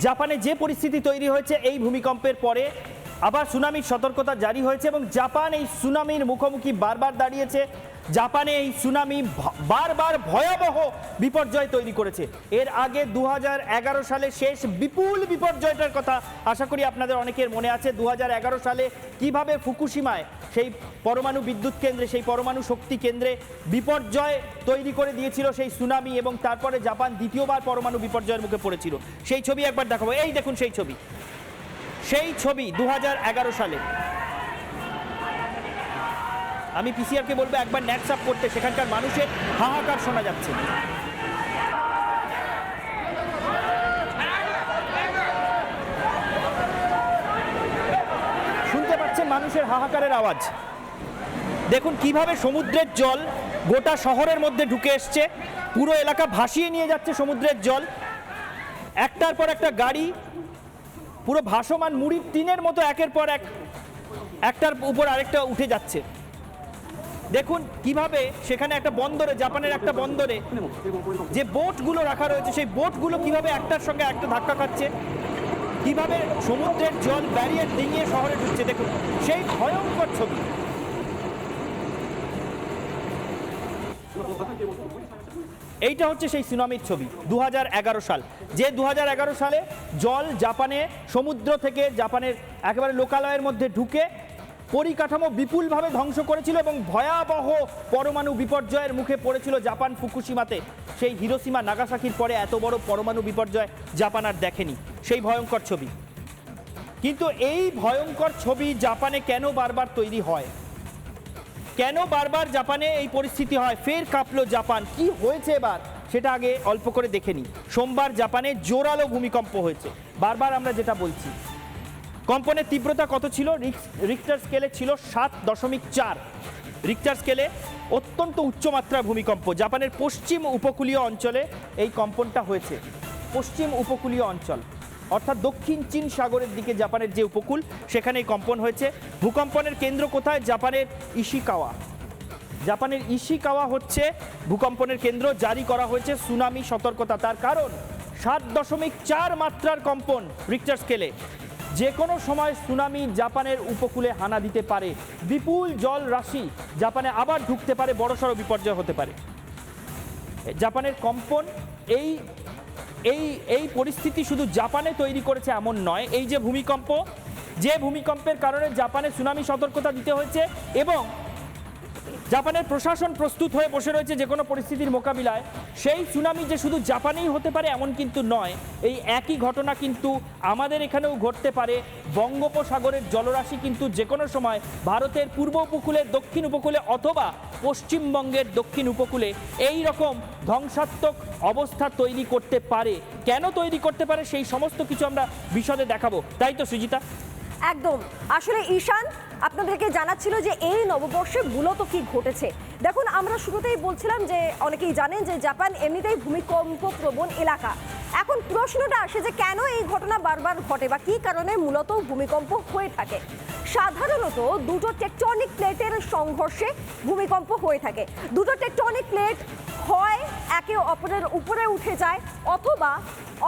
জাপানে যে পরিস্থিতি তৈরি হয়েছে এই ভূমিকম্পের পরে আবার সুনামির সতর্কতা জারি হয়েছে এবং জাপান এই সুনামির মুখোমুখি বারবার দাঁড়িয়েছে। জাপানে এই সুনামি বারবার ভয়াবহ বিপর্যয় তৈরি করেছে। এর আগে 2011 সালে শেষ বিপুল বিপর্যয়টার কথা আশা করি আপনাদের অনেকের মনে আছে। 2011 সালে কিভাবে ফুকুশিমায় সেই পরমাণু বিদ্যুৎ কেন্দ্রে, সেই পরমাণু শক্তি কেন্দ্রে বিপর্যয় তৈরি করে দিয়েছিল সেই সুনামি, এবং তারপরে জাপান দ্বিতীয়বার পরমাণু বিপর্যয়ের মুখে পড়েছিল। সেই ছবি একবার দেখাবো, এই দেখুন সেই ছবি 2011 সালে। আমি পিসিআরকে বলবো একবার নেটস আপ করতে, সেখানকার মানুষের হাহাকার শোনা যাচ্ছে। শুনতে পাচ্ছেন মানুষের হাহাকারের আওয়াজ। দেখুন কিভাবে সমুদ্রের জল গোটা শহরের মধ্যে ঢুকে এসছে, পুরো এলাকা ভাসিয়ে নিয়ে যাচ্ছে সমুদ্রের জল। একটার পর একটা গাড়ি পুরো ভাসমান মুড়ির টিনের মতো একের পর এক একটার উপর আরেকটা উঠে যাচ্ছে। দেখুন কিভাবে সেখানে একটা বন্দরে, জাপানের একটা বন্দরে যে বোটগুলো রাখা রয়েছে সেই বোটগুলো কিভাবে একটার সঙ্গে একটা ধাক্কা খাচ্ছে, কিভাবে সমুদ্রের জল ব্যারিয়ার ডিঙিয়ে শহরে ঢুকছে। দেখুন সেই ভয়ঙ্কর ছবি। এইটা হচ্ছে সেই সুনামির ছবি 2011 সাল, যে 2011 সালে জল জাপানে সমুদ্র থেকে জাপানের একেবারে লোকালয়ের মধ্যে ঢুকে পরিকাঠামো বিপুলভাবে ধ্বংস করেছিল এবং ভয়াবহ পরমাণু বিপর্যয়ের মুখে পড়েছিল জাপান ফুকুশিমাতে। সেই হিরোশিমা নাগাসাকির পরে এত বড় পরমাণু বিপর্যয় জাপান আর দেখেনি, সেই ভয়ঙ্কর ছবি। কিন্তু এই ভয়ঙ্কর ছবি জাপানে কেন বারবার তৈরি হয়, কেন বারবার জাপানে এই পরিস্থিতি হয়, ফের কাঁপলো জাপান, কি হয়েছে এবার সেটা আগে অল্প করে দেখে নিই। সোমবার জাপানে জোরালো ভূমিকম্প হয়েছে। বারবার আমরা যেটা বলছি, কম্পনের তীব্রতা কত ছিল? রিক্টার স্কেলে ছিল 7.4 রিক্টার স্কেলে, অত্যন্ত উচ্চমাত্রার ভূমিকম্প। জাপানের পশ্চিম উপকূলীয় অঞ্চলে এই কম্পনটা হয়েছে। পশ্চিম উপকূলীয় অঞ্চল অর্থাৎ দক্ষিণ চীন সাগরের দিকে জাপানের যে উপকূল, সেখানে এই কম্পন হয়েছে। ভূকম্পনের কেন্দ্র কোথায়? জাপানের ইশিকাওয়া। জাপানের ইশিকাওয়া হচ্ছে ভূকম্পনের কেন্দ্র। জারি করা হয়েছে সুনামি সতর্কতা। তার কারণ 7.4 মাত্রার কম্পন রিক্টার স্কেলে। যে কোনো সময় সুনামি জাপানের উপকূলে হানা দিতে পারে, বিপুল জল রাশি জাপানে আবার ঢুকতে পারে, বড়সড় বিপর্যয় হতে পারে। জাপানের কম্পন এই পরিস্থিতি শুধু জাপানে তৈরি করেছে এমন নয়। এই যে ভূমিকম্প, যে ভূমিকম্পের কারণে জাপানে সুনামি সতর্কতা দিতে হয়েছে এবং জাপানের প্রশাসন প্রস্তুত হয়ে বসে রয়েছে যে কোনো পরিস্থিতির মোকাবিলায়। সেই সুনামি যে শুধু জাপানেই হতে পারে এমন কিন্তু নয়, এই একই ঘটনা কিন্তু আমাদের এখানেও ঘটতে পারে। বঙ্গোপসাগরের জলরাশি কিন্তু যে কোনো সময় ভারতের পূর্ব উপকূলে, দক্ষিণ উপকূলে অথবা পশ্চিমবঙ্গের দক্ষিণ উপকূলে এই রকম ধ্বংসাত্মক অবস্থা তৈরি করতে পারে। কেন তৈরি করতে পারে সেই সমস্ত কিছু আমরা বিশদে দেখাবো, তাই তো সুজিতা? একদম। আসলে ঈশান আপনাদেরকে জানাচ্ছিল যে এই নববর্ষে মূলত কি ঘটেছে। দেখুন, আমরা শুরুতেই বলছিলাম যে অনেকেই জানেন যে জাপান এমনিতেই ভূমিকম্প প্রবণ এলাকা। এখন প্রশ্নটা আসে যে কেন এই ঘটনা বারবার ঘটে বা কী কারণে মূলত ভূমিকম্প হয়ে থাকে। সাধারণত দুটো টেকটনিক প্লেটের সংঘর্ষে ভূমিকম্প হয়ে থাকে। দুটো টেকটনিক প্লেট হয় একে অপরের উপরে উঠে যায়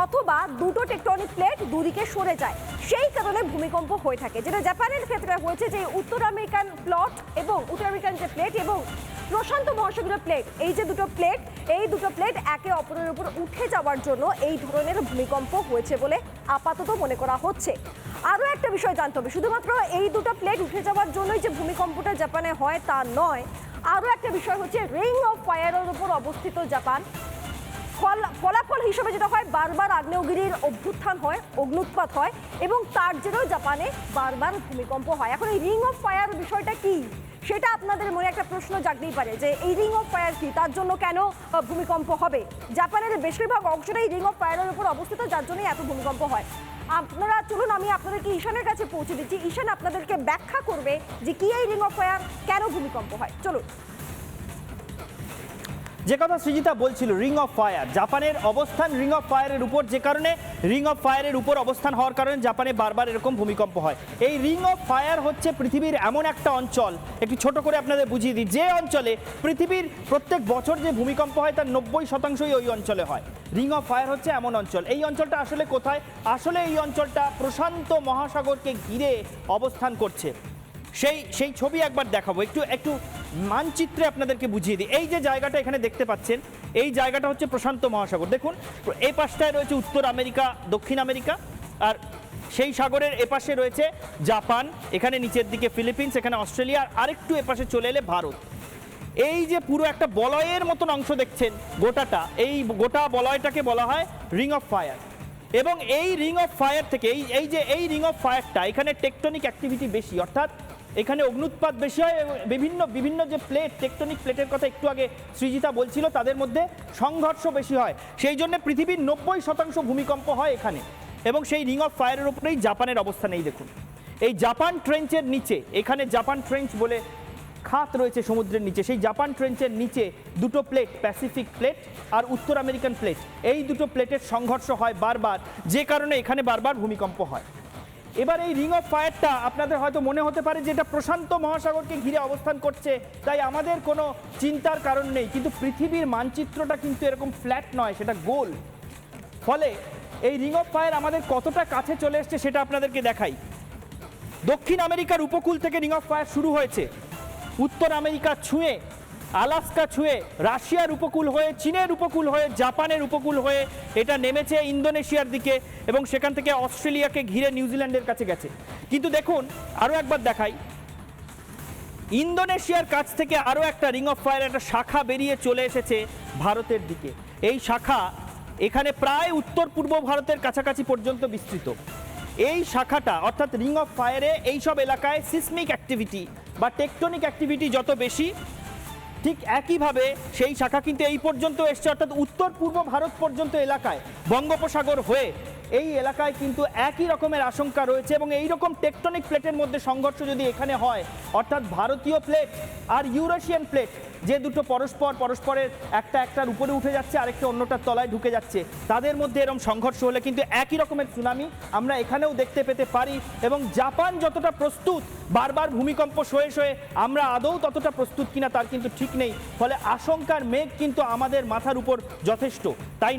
অথবা দুটো টেকটনিক প্লেট দুদিকে সরে যায়, সেই কারণে ভূমিকম্প হয়ে থাকে। যেটা জাপানের ক্ষেত্রে হয়েছে যে উত্তর আমেরিকান যে প্লেট এবং প্রশান্ত মহাসাগরীয় প্লেট, এই দুটো প্লেট একে অপরের উপর উঠে যাওয়ার জন্য এই ধরনের ভূমিকম্প হয়েছে বলে আপাতত মনে করা হচ্ছে। আরও একটা বিষয় জানতে হবে, শুধুমাত্র এই দুটো প্লেট উঠে যাওয়ার জন্যই যে ভূমিকম্পটা জাপানে হয় তা নয়। আরও একটা বিষয় হচ্ছে রিং অফ ফায়ারের উপর অবস্থিত জাপান। ফলাফল হিসেবে যেটা হয়, বারবার আগ্নেয়গিরির অগ্নুৎপাত হয় এবং তার জেরেও জাপানে বারবার ভূমিকম্প হয়। এখন এই রিং অফ ফায়ার বিষয়টা কি, সেটা আপনাদের মনে একটা প্রশ্ন জাগতেই পারে যে এই রিং অফ ফায়ার কি, তার জন্য কেন ভূমিকম্প হবে। জাপানের বেশিরভাগ অংশটাই রিং অফ ফায়ারের উপর অবস্থিত, যার জন্যই এত ভূমিকম্প হয়। আপনারা চলুন, আমি আপনাদেরকে ঈশানের কাছে পৌঁছে দিচ্ছি। ঈশান আপনাদেরকে ব্যাখ্যা করবে যে কি এই রিং অফ ফায়ার, কেন ভূমিকম্প হয়। চলুন। যে কথা সৃজিতা বলছিল, রিং অফ ফায়ার, জাপানের অবস্থান রিং অফ ফায়ারের উপর, যে কারণে রিং অফ ফায়ারের উপর অবস্থান হওয়ার কারণে জাপানে বারবার এরকম ভূমিকম্প হয়। এই রিং অফ ফায়ার হচ্ছে পৃথিবীর এমন একটা অঞ্চল, একটু ছোট করে আপনাদের বুঝিয়ে দিই, যে অঞ্চলে পৃথিবীর প্রত্যেক বছর যে ভূমিকম্প হয় তার 90%ই ওই অঞ্চলে হয়। রিং অফ ফায়ার হচ্ছে এমন অঞ্চল। এই অঞ্চলটা আসলে কোথায়? আসলে এই অঞ্চলটা প্রশান্ত মহাসাগরকে ঘিরে অবস্থান করছে। সেই ছবি একবার দেখাবো, একটু মানচিত্রে আপনাদেরকে বুঝিয়ে দিই। এই যে জায়গাটা এখানে দেখতে পাচ্ছেন, এই জায়গাটা হচ্ছে প্রশান্ত মহাসাগর। দেখুন এই পাশটায় রয়েছে উত্তর আমেরিকা, দক্ষিণ আমেরিকা, আর সেই সাগরের এপাশে রয়েছে জাপান, এখানে নিচের দিকে ফিলিপিন্স, এখানে অস্ট্রেলিয়া, আর আরেকটু এপাশে চলে এলে ভারত। এই যে পুরো একটা বলয়ের মতন অংশ দেখছেন গোটাটা, এই গোটা বলয়টাকে বলা হয় রিং অফ ফায়ার। এবং এই রিং অফ ফায়ার থেকে এই রিং অফ ফায়ারটা, এখানে টেকটনিক অ্যাক্টিভিটি বেশি, অর্থাৎ এখানে অগ্নুৎপাত বেশি হয় এবং বিভিন্ন যে প্লেট, টেকটনিক প্লেটের কথা একটু আগে সৃজিতা বলছিল, তাদের মধ্যে সংঘর্ষ বেশি হয়। সেই জন্য পৃথিবীর 90% ভূমিকম্প হয় এখানে। এবং সেই রিং অফ ফায়ারের উপরেই জাপানের অবস্থান। এই দেখুন, এই জাপান ট্রেঞ্চের নিচে, এখানে জাপান ট্রেঞ্চ বলে খাত রয়েছে সমুদ্রের নিচে, সেই জাপান ট্রেঞ্চের নিচে দুটো প্লেট, প্যাসিফিক প্লেট আর উত্তর আমেরিকান প্লেট, এই দুটো প্লেটের সংঘর্ষ হয় বারবার, যে কারণে এখানে বারবার ভূমিকম্প হয়। এবার এই রিং অফ ফায়ারটা আপনাদের হয়তো মনে হতে পারে যে এটা প্রশান্ত মহাসাগরকে ঘিরে অবস্থান করছে, তাই আমাদের কোনো চিন্তার কারণ নেই, কিন্তু পৃথিবীর মানচিত্রটা কিন্তু এরকম ফ্ল্যাট নয়, সেটা গোল। ফলে এই রিং অফ ফায়ার আমাদের কতটা কাছে চলে এসছে সেটা আপনাদেরকে দেখাই। দক্ষিণ আমেরিকার উপকূল থেকে রিং অফ ফায়ার শুরু হয়েছে, উত্তর আমেরিকা ছুঁয়ে, আলাস্কা ছুঁয়ে, রাশিয়ার উপকূল হয়ে, চীনের উপকূল হয়ে, জাপানের উপকূল হয়ে এটা নেমেছে ইন্দোনেশিয়ার দিকে, এবং সেখান থেকে অস্ট্রেলিয়াকে ঘিরে নিউজিল্যান্ডের কাছে গেছে। কিন্তু দেখুন আরও একবার দেখাই, ইন্দোনেশিয়ার কাছ থেকে আরও একটা রিং অফ ফায়ার, একটা শাখা বেরিয়ে চলে এসেছে ভারতের দিকে। এই শাখা এখানে প্রায় উত্তর পূর্ব ভারতের কাছাকাছি পর্যন্ত বিস্তৃত। এই শাখাটা অর্থাৎ রিং অফ ফায়ারে এইসব এলাকায় সিসমিক অ্যাক্টিভিটি বা টেকটনিক অ্যাক্টিভিটি যত বেশি, ঠিক একইভাবে সেই শাখা কিন্তু এই পর্যন্ত এসছে, অর্থাৎ উত্তর পূর্ব ভারত পর্যন্ত এলাকায় বঙ্গোপসাগর হয়ে এই এলাকায় কিন্তু একই রকমের আশঙ্কা রয়েছে। এবং এই রকম টেকটনিক প্লেটের মধ্যে সংঘর্ষ যদি এখানে হয়, অর্থাৎ ভারতীয় প্লেট আর ইউরেশিয়ান প্লেট, যে দুটো পরস্পরের একটার উপরে উঠে যাচ্ছে, আরেকটা অন্যটার তলায় ঢুকে যাচ্ছে, তাদের মধ্যে এরকম সংঘর্ষ হলে কিন্তু একই রকমের সুনামি আমরা এখানেও দেখতে পেতে পারি। এবং জাপান যতটা প্রস্তুত বারবার ভূমিকম্প সয়ে সয়ে, আমরা আদৌ ততটা প্রস্তুত কিনা তার কিন্তু ঠিক নেই। ফলে আশঙ্কার মেঘ কিন্তু আমাদের মাথার উপর যথেষ্ট। তাই